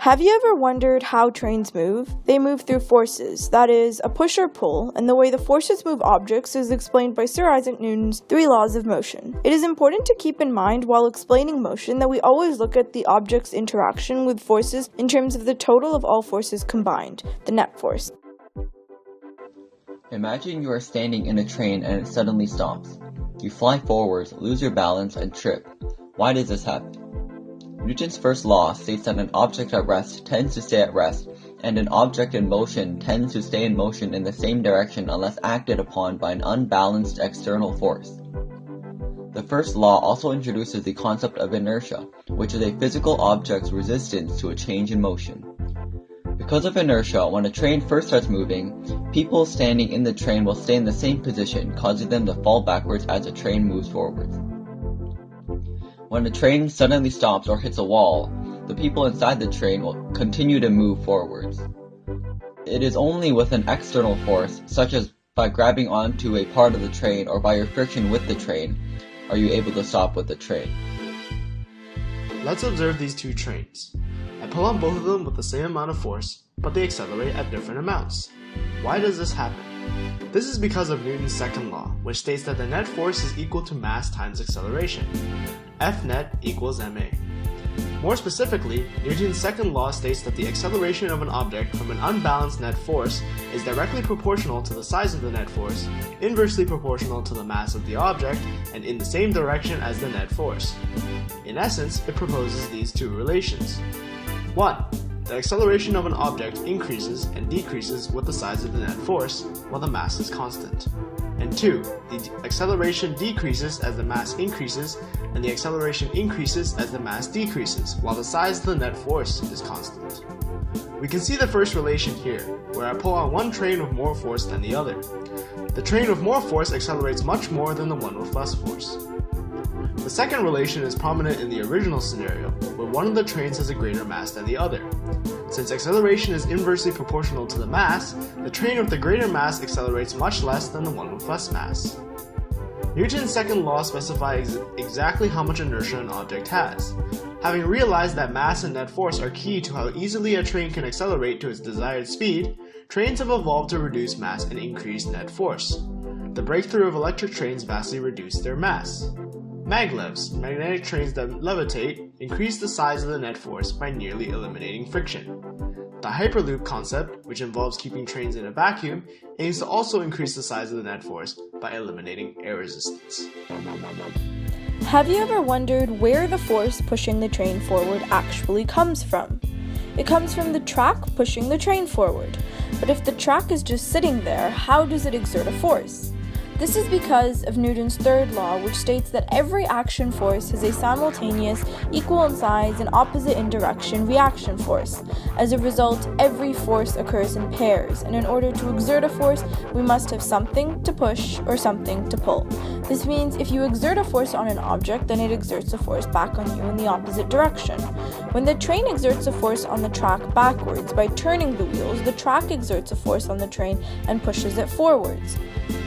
Have you ever wondered how trains move? They move through forces, that is, a push or pull, and the way the forces move objects is explained by Sir Isaac Newton's 3 laws of motion. It is important to keep in mind while explaining motion that we always look at the object's interaction with forces in terms of the total of all forces combined, the net force. Imagine you are standing in a train and it suddenly stops. You fly forwards, lose your balance, and trip. Why does this happen? Newton's first law states that an object at rest tends to stay at rest, and an object in motion tends to stay in motion in the same direction unless acted upon by an unbalanced external force. The first law also introduces the concept of inertia, which is a physical object's resistance to a change in motion. Because of inertia, when a train first starts moving, people standing in the train will stay in the same position, causing them to fall backwards as the train moves forwards. When a train suddenly stops or hits a wall, the people inside the train will continue to move forwards. It is only with an external force, such as by grabbing onto a part of the train or by your friction with the train, are you able to stop with the train. Let's observe these two trains. I pull on both of them with the same amount of force, but they accelerate at different amounts. Why does this happen? This is because of Newton's second law, which states that the net force is equal to mass times acceleration. F net equals ma. More specifically, Newton's second law states that the acceleration of an object from an unbalanced net force is directly proportional to the size of the net force, inversely proportional to the mass of the object, and in the same direction as the net force. In essence, it proposes these two relations. 1. The acceleration of an object increases and decreases with the size of the net force, while the mass is constant. And 2. The acceleration decreases as the mass increases, and the acceleration increases as the mass decreases, while the size of the net force is constant. We can see the first relation here, where I pull on one train with more force than the other. The train with more force accelerates much more than the one with less force. The second relation is prominent in the original scenario, where one of the trains has a greater mass than the other. Since acceleration is inversely proportional to the mass, the train with the greater mass accelerates much less than the one with less mass. Newton's second law specifies exactly how much inertia an object has. Having realized that mass and net force are key to how easily a train can accelerate to its desired speed, trains have evolved to reduce mass and increase net force. The breakthrough of electric trains vastly reduced their mass. Maglevs, magnetic trains that levitate, increase the size of the net force by nearly eliminating friction. The Hyperloop concept, which involves keeping trains in a vacuum, aims to also increase the size of the net force by eliminating air resistance. Have you ever wondered where the force pushing the train forward actually comes from? It comes from the track pushing the train forward. But if the track is just sitting there, how does it exert a force? This is because of Newton's third law, which states that every action force has a simultaneous, equal in size and opposite in direction reaction force. As a result, every force occurs in pairs, and in order to exert a force, we must have something to push or something to pull. This means if you exert a force on an object, then it exerts a force back on you in the opposite direction. When the train exerts a force on the track backwards by turning the wheels, the track exerts a force on the train and pushes it forwards.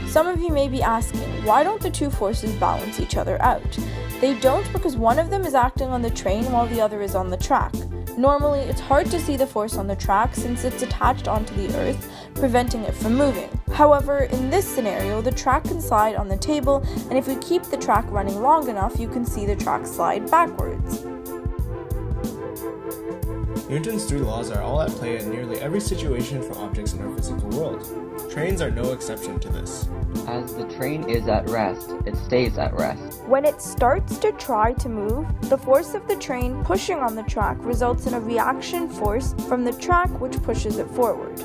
Some of you may be asking, why don't the two forces balance each other out? They don't because one of them is acting on the train while the other is on the track. Normally, it's hard to see the force on the track since it's attached onto the earth, preventing it from moving. However, in this scenario, the track can slide on the table, and if we keep the track running long enough, you can see the track slide backwards. Newton's 3 laws are all at play in nearly every situation for objects in our physical world. Trains are no exception to this. As the train is at rest, it stays at rest. When it starts to try to move, the force of the train pushing on the track results in a reaction force from the track which pushes it forward.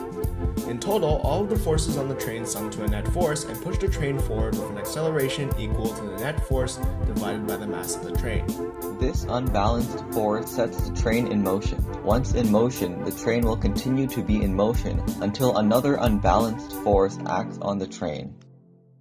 In total, all of the forces on the train sum to a net force and push the train forward with an acceleration equal to the net force divided by the mass of the train. This unbalanced force sets the train in motion. Once in motion, the train will continue to be in motion until another unbalanced force acts on the train.